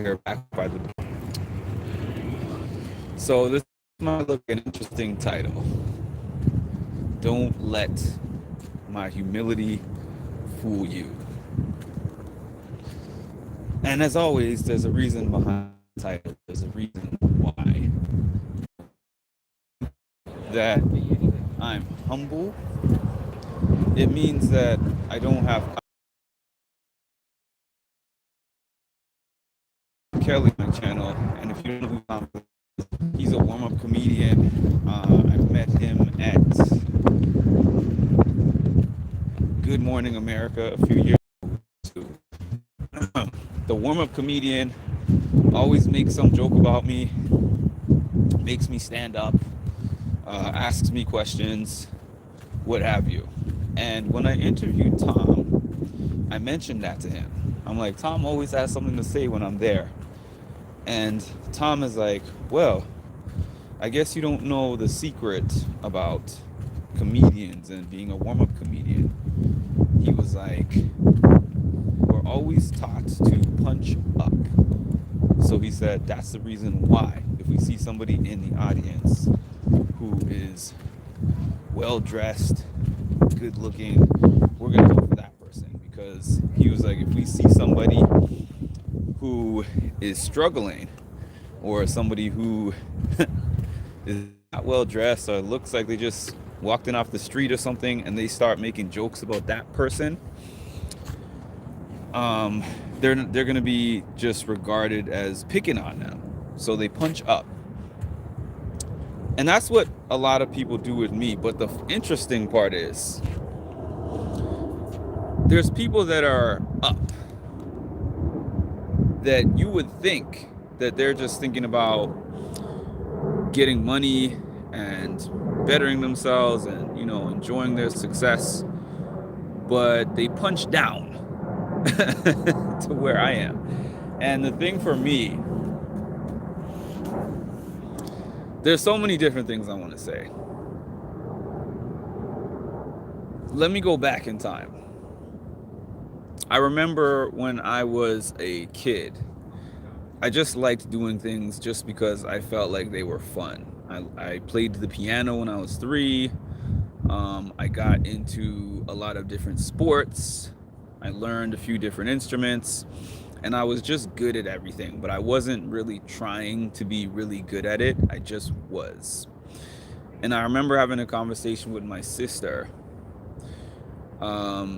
here back by the. So this might look an interesting title. Don't let my humility fool you. And as always, there's a reason behind the title. There's a reason why. That I'm humble. It means that I don't have Kelly on my channel, and if you don't know who Tom is, he's a warm-up comedian. I met him at Good Morning America a few years ago. The warm-up comedian always makes some joke about me, makes me stand up, asks me questions, what have you. And when I interviewed Tom, I mentioned that to him. I'm like, Tom always has something to say when I'm there. And Tom is like, well, I guess you don't know the secret about comedians and being a warm-up comedian. He was like, we're always taught to punch up. So he said, that's the reason why. If we see somebody in the audience who is well-dressed, good-looking, we're going to go for that person. Because he was like, if we see somebody who is struggling, or somebody who is not well dressed or looks like they just walked in off the street or something, and they start making jokes about that person, they're going to be just regarded as picking on them. So they punch up. And that's what a lot of people do with me. But the interesting part is there's people that are up that you would think that they're just thinking about getting money and bettering themselves and, you know, enjoying their success, but they punch down to where I am. And the thing for me, there's so many different things I want to say. Let me go back in time. I remember when I was a kid, I just liked doing things just because I felt like they were fun. I played the piano when I was 3. I got into a lot of different sports. I learned a few different instruments, and I was just good at everything, but I wasn't really trying to be really good at it. I just was. And I remember having a conversation with my sister a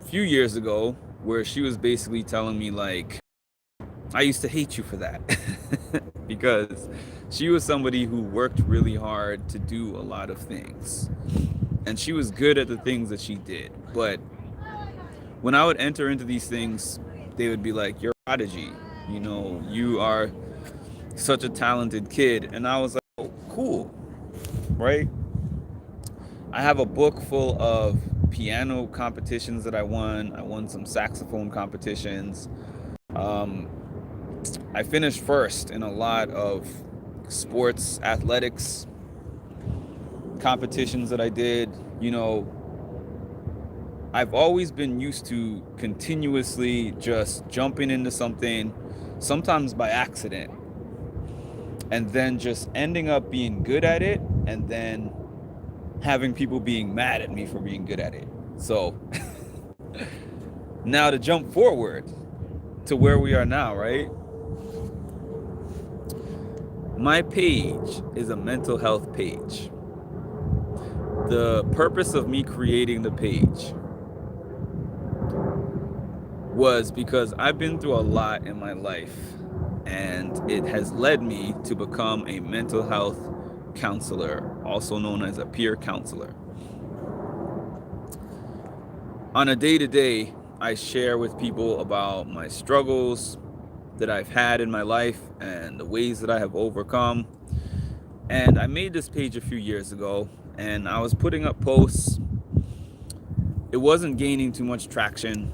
few years ago where she was basically telling me, like, I used to hate you for that because she was somebody who worked really hard to do a lot of things, and she was good at the things that she did. But when I would enter into these things, they would be like, you're a prodigy, you know, you are such a talented kid. And I was like, oh, cool, right? I have a book full of piano competitions that I won. I won some saxophone competitions. I finished first in a lot of sports, athletics competitions that I did. You know, I've always been used to continuously just jumping into something, sometimes by accident, and then just ending up being good at it, and then having people being mad at me for being good at it. So now to jump forward to where we are now, right? My page is a mental health page. The purpose of me creating the page was because I've been through a lot in my life, and it has led me to become a mental health counselor, also known as a peer counselor. On a day-to-day, I share with people about my struggles that I've had in my life and the ways that I have overcome. And I made this page a few years ago, and I was putting up posts. It wasn't gaining too much traction.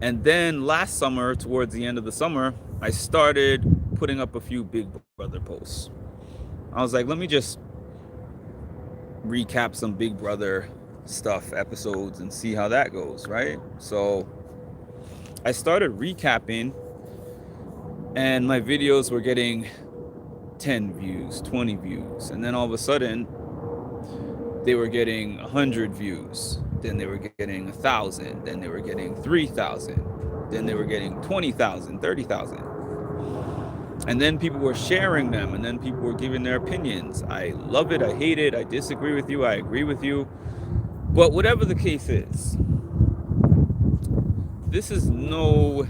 And then last summer, towards the end of the summer, I started putting up a few Big Brother posts. I was like, let me just recap some Big Brother stuff, episodes, and see how that goes, right? So I started recapping, and my videos were getting 10 views, 20 views, and then all of a sudden they were getting 100 views, then they were getting 1,000, then they were getting 3,000, then they were getting 20,000, 30,000. And then people were sharing them, and then people were giving their opinions. I love it, I hate it, I disagree with you, I agree with you. But whatever the case is, this is no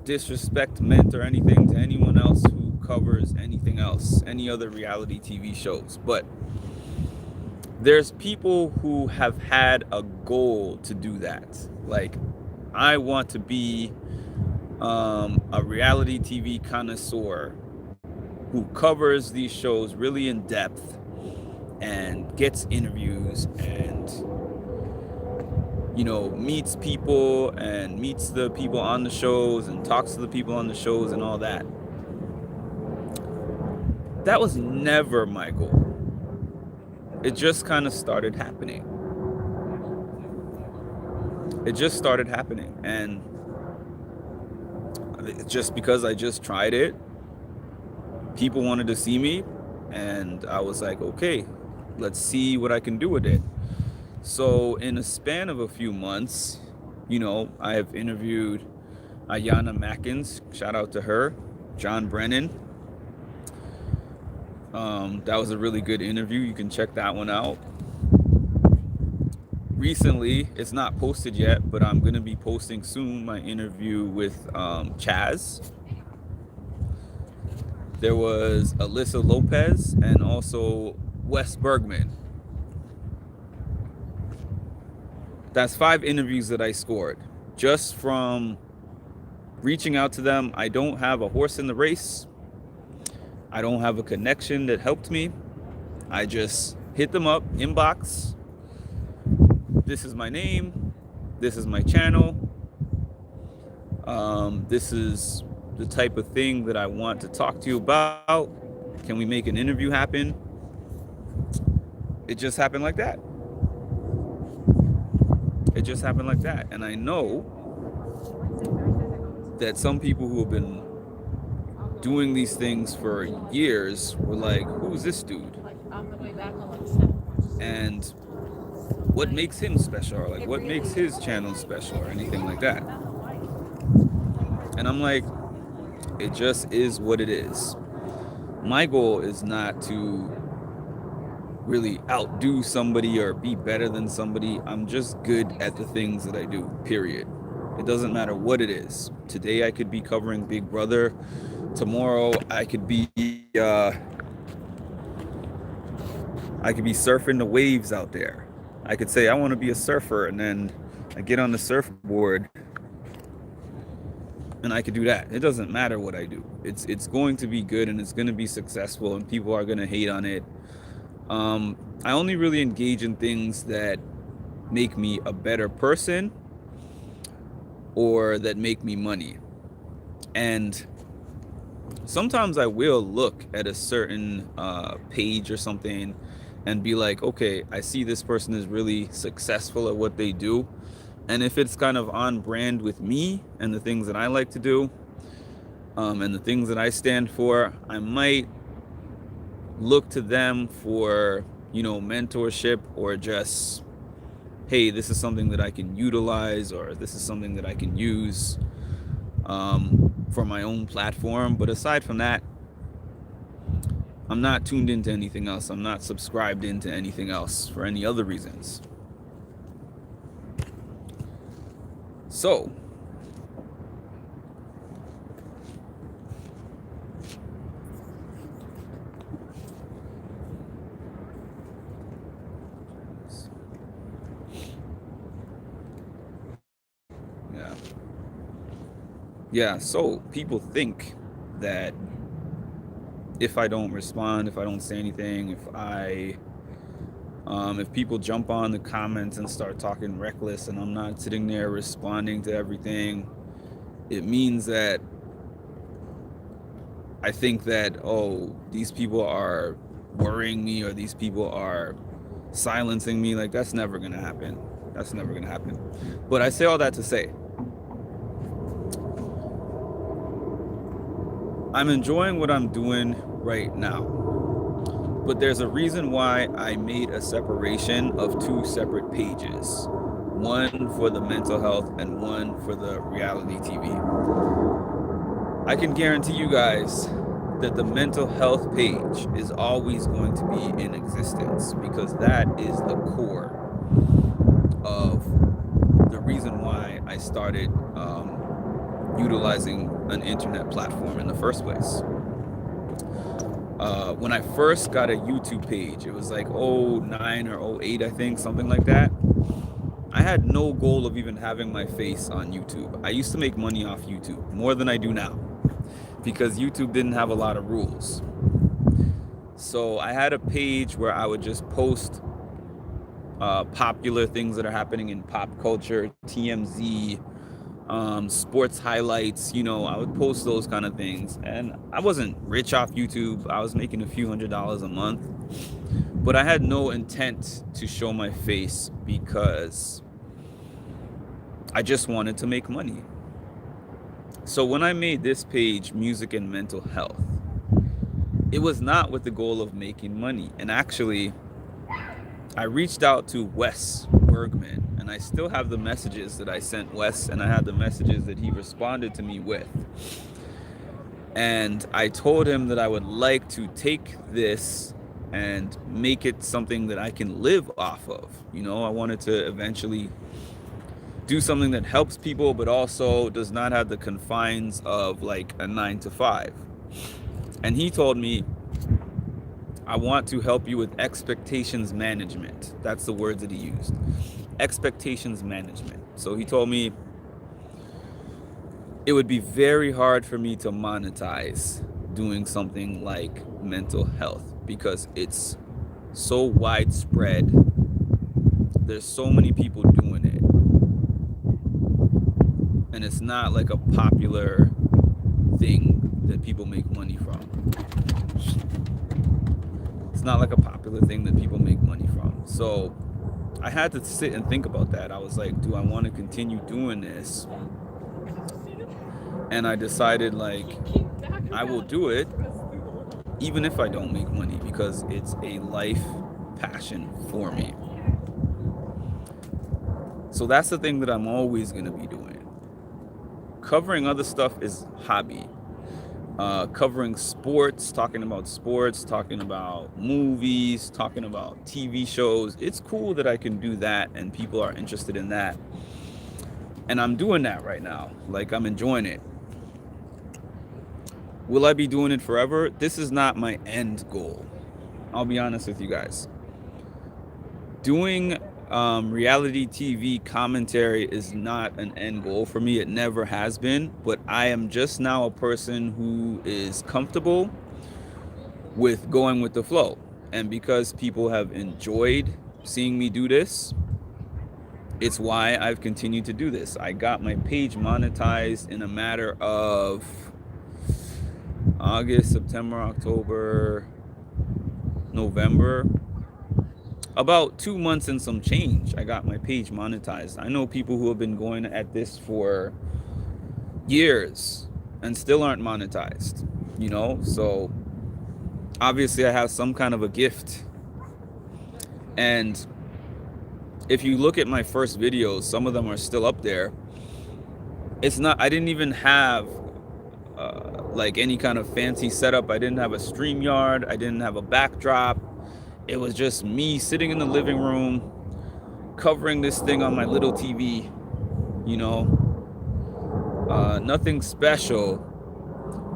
disrespect meant or anything to anyone else who covers anything else, any other reality TV shows. But there's people who have had a goal to do that. Like, I want to be a reality TV connoisseur who covers these shows really in depth and gets interviews and, you know, meets people and meets the people on the shows and talks to the people on the shows and all that. That was never my goal. It just kind of started happening. It just started happening. And just because I just tried it, people wanted to see me, and I was like, okay, let's see what I can do with it. So in a span of a few months, you know, I have interviewed Ayana Mackins, shout out to her, John Brennan. That was a really good interview. You can check that one out. Recently, it's not posted yet, but I'm going to be posting soon my interview with Chaz. There was Alyssa Lopez and also Wes Bergman. That's 5 interviews that I scored just from reaching out to them. I don't have a horse in the race. I don't have a connection that helped me. I just hit them up, inbox. This is my name. This is my channel. This is the type of thing that I want to talk to you about. Can we make an interview happen? It just happened like that. It just happened like that. And I know that some people who have been doing these things for years were like, who's this dude? And what makes him special? Or like, what makes his channel special or anything like that? And I'm like, it just is what it is. My goal is not to really outdo somebody or be better than somebody. I'm just good at the things that I do, period. It doesn't matter what it is. Today I could be covering Big Brother. Tomorrow I could be surfing the waves out there. I could say I want to be a surfer, and then I get on the surfboard and I could do that. It doesn't matter what I do. It's going to be good and it's going to be successful, and people are going to hate on it. I only really engage in things that make me a better person or that make me money. And sometimes I will look at a certain page or something and be like, okay, I see this person is really successful at what they do. And if it's kind of on brand with me and the things that I like to do, and the things that I stand for, I might look to them for, you know, mentorship, or just, hey, this is something that I can utilize, or this is something that I can use for my own platform. But aside from that, I'm not tuned into anything else. I'm not subscribed into anything else for any other reasons. So, yeah, so people think that if I don't respond, if I don't say anything, if people jump on the comments and start talking reckless and I'm not sitting there responding to everything, it means that I think that, oh, these people are worrying me, or these people are silencing me. Like, that's never going to happen. That's never going to happen. But I say all that to say, I'm enjoying what I'm doing right now, but there's a reason why I made a separation of two separate pages, one for the mental health and one for the reality TV. I can guarantee you guys that the mental health page is always going to be in existence because that is the core of the reason why I started utilizing an internet platform in the first place. When I first got a YouTube page, it was like '09 or '08, I think, something like that. I had no goal of even having my face on YouTube. I used to make money off YouTube more than I do now because YouTube didn't have a lot of rules. So I had a page where I would just post popular things that are happening in pop culture, TMZ, sports highlights. I would post those kind of things. And I wasn't rich off YouTube. I was making a few $100s a month. But I had no intent to show my face because I just wanted to make money. So when I made this page, Music and Mental Health, it was not with the goal of making money. And actually, I reached out to Wes Bergman, and I still have the messages that I sent Wes, and I had the messages that he responded to me with. And I told him that I would like to take this and make it something that I can live off of. I wanted to eventually do something that helps people, but also does not have the confines of like a 9 to 5. And he told me, I want to help you with expectations management. That's the words that he used. Expectations management. So he told me it would be very hard for me to monetize doing something like mental health because it's so widespread. There's so many people doing it. And it's not like a popular thing that people make money from. It's not like a popular thing that people make money from. So I had to sit and think about that. I was like, do I want to continue doing this? And I decided, like, I will do it even if I don't make money because it's a life passion for me. So that's the thing that I'm always going to be doing. Covering other stuff is hobby. Covering sports, talking about movies, talking about TV shows. It's cool that I can do that and people are interested in that. And I'm doing that right now. Like, I'm enjoying it. Will I be doing it forever? This is not my end goal. I'll be honest with you guys. Doing reality TV commentary is not an end goal for me. It never has been. But I am just now a person who is comfortable with going with the flow. And because people have enjoyed seeing me do this, it's why I've continued to do this. I got my page monetized in a matter of August, September, October, November. About 2 months and some change, I got my page monetized. I know people who have been going at this for years and still aren't monetized, So obviously I have some kind of a gift. And if you look at my first videos, some of them are still up there. I didn't even have like any kind of fancy setup. I didn't have a StreamYard. I didn't have a backdrop. It was just me sitting in the living room, covering this thing on my little TV, nothing special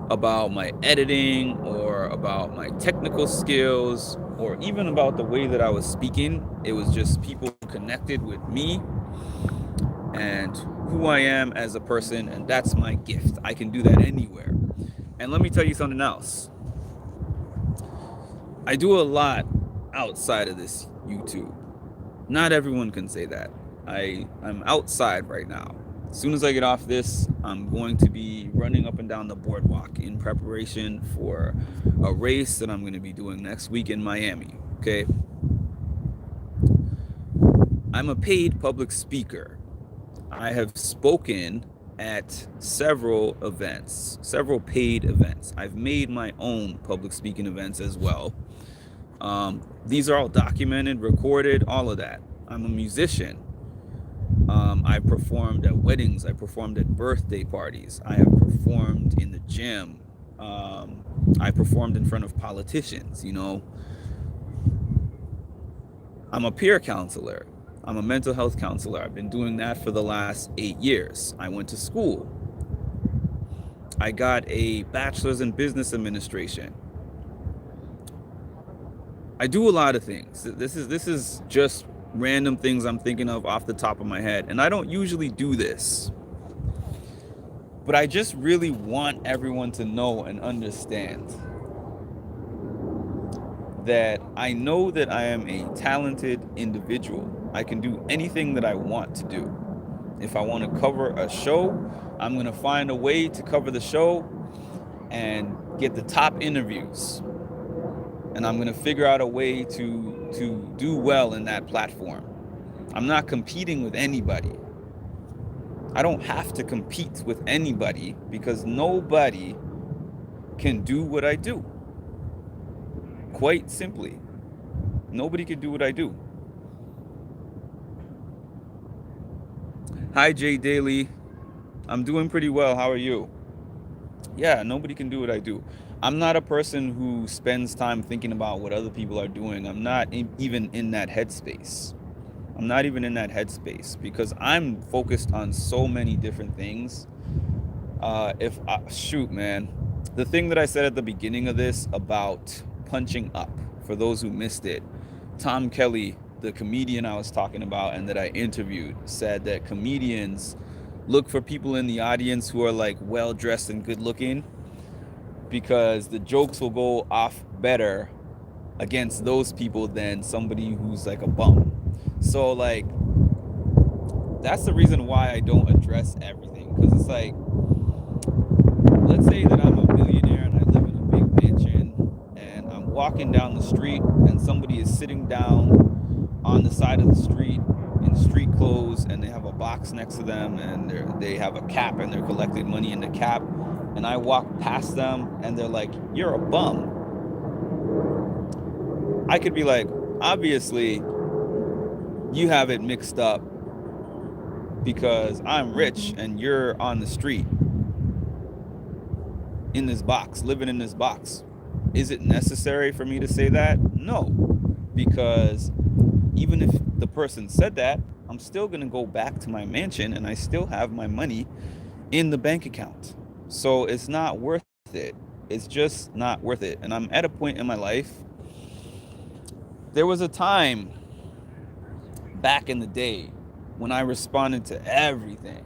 about my editing or about my technical skills or even about the way that I was speaking. It was just people connected with me and who I am as a person, and that's my gift. I can do that anywhere. And let me tell you something else. I do a lot outside of this YouTube. Not everyone can say that. I'm outside right now. As soon as I get off this, I'm going to be running up and down the boardwalk in preparation for a race that I'm going to be doing next week in Miami. Okay. I'm a paid public speaker. I have spoken at several events, several paid events. I've made my own public speaking events as well. These are all documented, recorded, all of that. I'm a musician. I performed at weddings. I performed at birthday parties. I have performed in the gym. I performed in front of politicians. I'm a peer counselor. I'm a mental health counselor. I've been doing that for the last 8 years. I went to school. I got a bachelor's in business administration. I do a lot of things. This is just random things I'm thinking of off the top of my head, and I don't usually do this. But I just really want everyone to know and understand that I know that I am a talented individual. I can do anything that I want to do. If I want to cover a show, I'm going to find a way to cover the show and get the top interviews. And I'm going to figure out a way to do well in that platform. I'm not competing with anybody. I don't have to compete with anybody because nobody can do what I do. Quite simply, nobody can do what I do. Hi, Jay Daly. I'm doing pretty well. How are you? Yeah, nobody can do what I do. I'm not a person who spends time thinking about what other people are doing. I'm not even in that headspace. I'm not even in that headspace because I'm focused on so many different things. Shoot, man, the thing that I said at the beginning of this about punching up, for those who missed it, Tom Kelly, the comedian I was talking about and that I interviewed, said that comedians look for people in the audience who are like well dressed and good looking because the jokes will go off better against those people than somebody who's like a bum. So like that's the reason why I don't address everything, because it's like, let's say that I'm a millionaire and I live in a big mansion and I'm walking down the street and somebody is sitting down on the side of the street in street clothes and they have a box next to them and they have a cap and they're collecting money in the cap, and I walk past them and they're like, "You're a bum." I could be like, obviously you have it mixed up because I'm rich and you're on the street in this box, living in this box. Is it necessary for me to say that? No, because even if the person said that, I'm still going to go back to my mansion and I still have my money in the bank account. So it's not worth it. It's just not worth it. And I'm at a point in my life. There was a time back in the day when I responded to everything.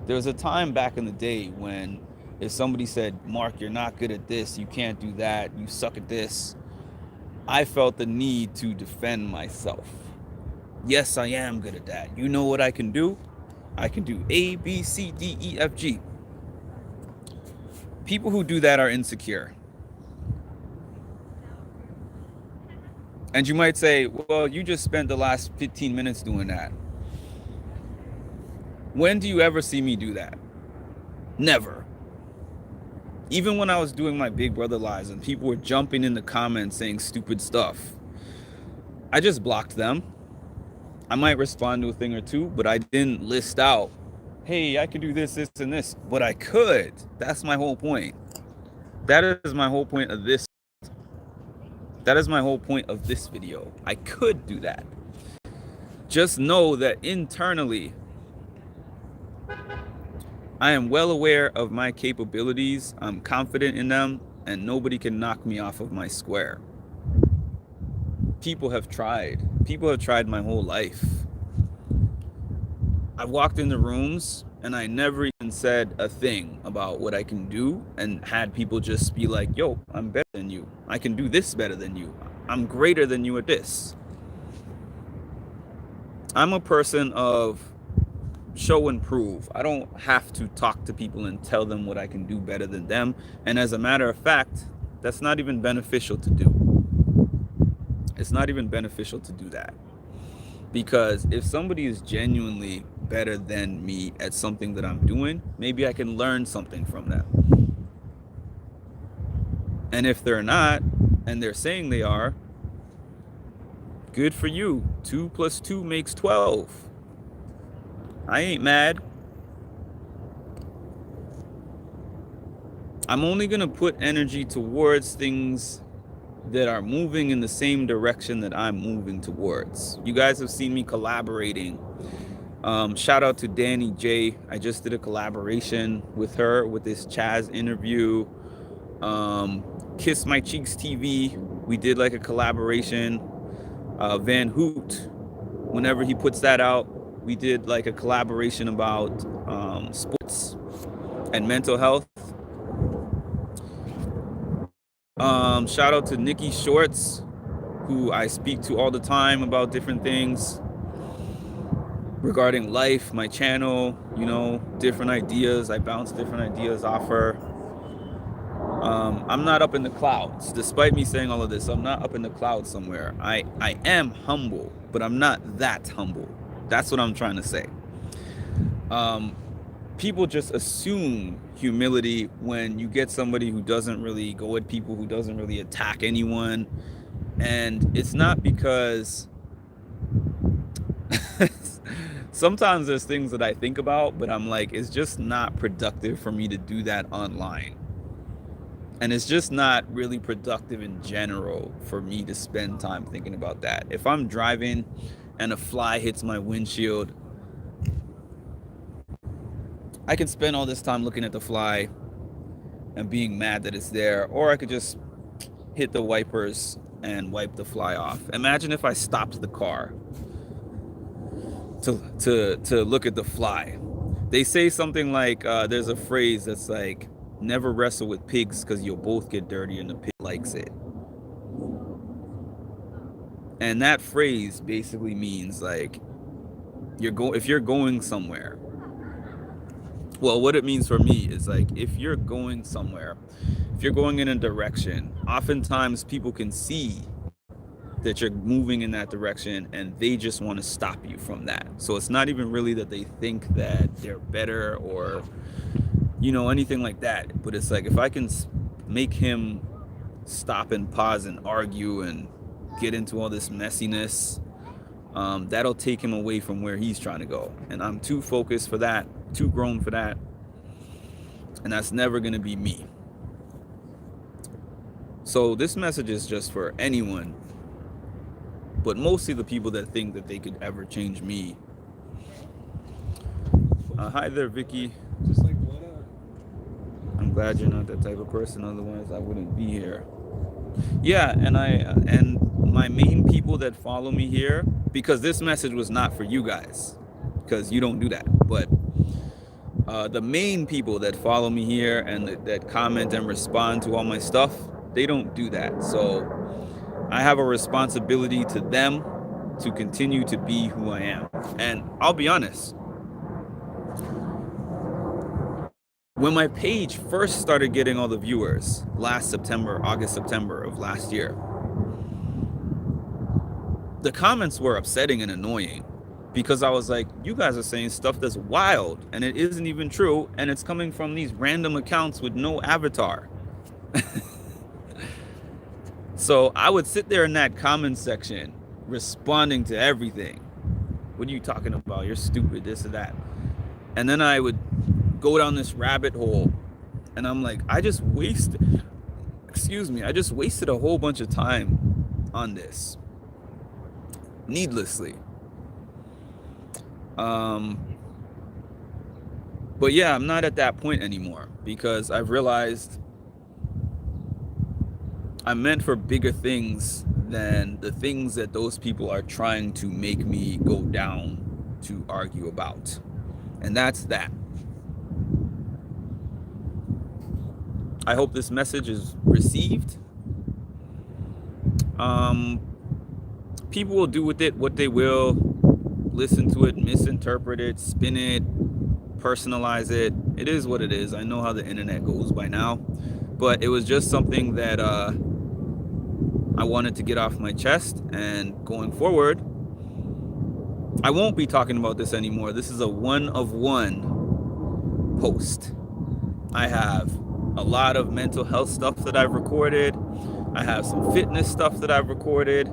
There was a time back in the day when if somebody said, "Mark, you're not good at this, you can't do that, you suck at this," I felt the need to defend myself. Yes, I am good at that. You know what I can do? I can do A, B, C, D, E, F, G. People who do that are insecure. And you might say, well, you just spent the last 15 minutes doing that. When do you ever see me do that? Never. Even when I was doing my Big Brother lives and people were jumping in the comments saying stupid stuff, I just blocked them. I might respond to a thing or two, but I didn't list out, hey, I can do this, this, and this. But I could. That's my whole point. That is my whole point of this. That is my whole point of this video. I could do that. Just know that internally, I am well aware of my capabilities. I'm confident in them, and nobody can knock me off of my square. People have tried. People have tried my whole life. I've walked into rooms and I never even said a thing about what I can do and had people just be like, "Yo, I'm better than you. I can do this better than you. I'm greater than you at this." I'm a person of show and prove. I don't have to talk to people and tell them what I can do better than them. And as a matter of fact, that's not even beneficial to do. It's not even beneficial to do that. Because if somebody is genuinely better than me at something that I'm doing, maybe I can learn something from them. And if they're not, and they're saying they are, good for you. 2 plus 2 makes 12. I ain't mad. I'm only going to put energy towards things that are moving in the same direction that I'm moving towards. You guys have seen me collaborating. Shout out to Danny J. I just did a collaboration with her with this Chaz interview. Kiss My Cheeks TV, we did like a collaboration. Van Hoot, whenever he puts that out, we did like a collaboration about sports and mental health. Shout out to Nikki Shorts, who I speak to all the time about different things regarding life, my channel, different ideas. I bounce different ideas off her. I'm not up in the clouds. Despite me saying all of this, I'm not up in the clouds somewhere. I am humble, but I'm not that humble. That's what I'm trying to say. People just assume humility when you get somebody who doesn't really go at people, who doesn't really attack anyone. And it's not because sometimes there's things that I think about, but I'm like, it's just not productive for me to do that online. And it's just not really productive in general for me to spend time thinking about that. If I'm driving and a fly hits my windshield, I can spend all this time looking at the fly and being mad that it's there, or I could just hit the wipers and wipe the fly off. Imagine if I stopped the car to look at the fly. They say something like, there's a phrase that's like, never wrestle with pigs because you'll both get dirty and the pig likes it. And that phrase basically means like, if you're going somewhere, well, what it means for me is like, if you're going somewhere, if you're going in a direction, oftentimes people can see that you're moving in that direction and they just want to stop you from that. So it's not even really that they think that they're better or anything like that. But it's like, if I can make him stop and pause and argue and get into all this messiness, that'll take him away from where he's trying to go. And I'm too focused for that, too grown for that. And that's never going to be me. So this message is just for anyone, but mostly the people that think that they could ever change me. Hi there, Vicky. Just like what? I'm glad you're not that type of person. Otherwise, I wouldn't be here. Yeah, and my main people that follow me here, because this message was not for you guys, because you don't do that. But the main people that follow me here and that comment and respond to all my stuff, they don't do that. So I have a responsibility to them to continue to be who I am. And I'll be honest. When my page first started getting all the viewers last September, August, September of last year, the comments were upsetting and annoying because I was like, you guys are saying stuff that's wild and it isn't even true, and it's coming from these random accounts with no avatar. So I would sit there in that comment section responding to everything. What are you talking about? You're stupid, this or that. And then I would go down this rabbit hole and I'm like, I just wasted a whole bunch of time on this needlessly. But yeah, I'm not at that point anymore because I've realized I'm meant for bigger things than the things that those people are trying to make me go down to argue about. And that's that. I hope this message is received. People will do with it what they will. Listen to it, misinterpret it, spin it, personalize it. It is what it is. I know how the internet goes by now. But it was just something that I wanted to get off my chest. And going forward, I won't be talking about this anymore. This is a one of one post. I have a lot of mental health stuff that I've recorded. I have some fitness stuff that I've recorded.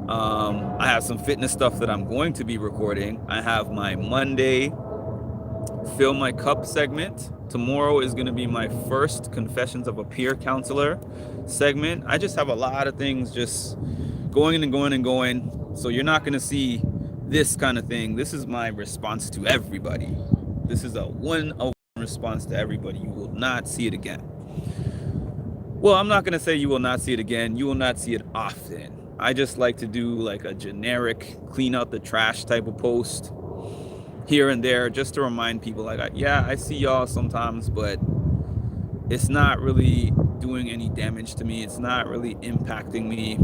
I have some fitness stuff that I'm going to be recording. I have my Monday Fill My Cup segment. Tomorrow is going to be my first Confessions of a Peer Counselor segment. I just have a lot of things just going and going and going. So you're not going to see this kind of thing. This is my response to everybody. This is a one-on-one response to everybody. You will not see it again. Well, I'm not going to say you will not see it again. You will not see it often. I just like to do like a generic clean out the trash type of post here and there, just to remind people like, yeah, I see y'all sometimes, but it's not really doing any damage to me. It's not really impacting me.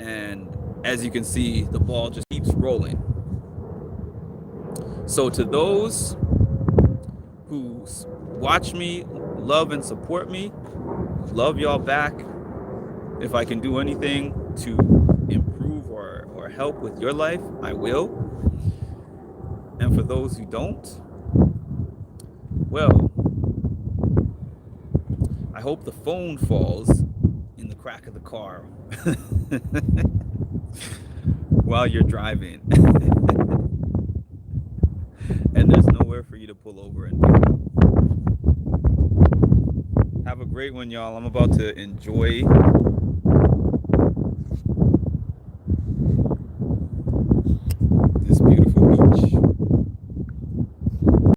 And as you can see, the ball just keeps rolling. So to those who watch me, love and support me, love y'all back. If I can do anything to improve or help with your life, I will. And for those who don't, well, I hope the phone falls in the crack of the car while you're driving. And there's nowhere for you to pull over and pick up. Have a great one, y'all. I'm about to enjoy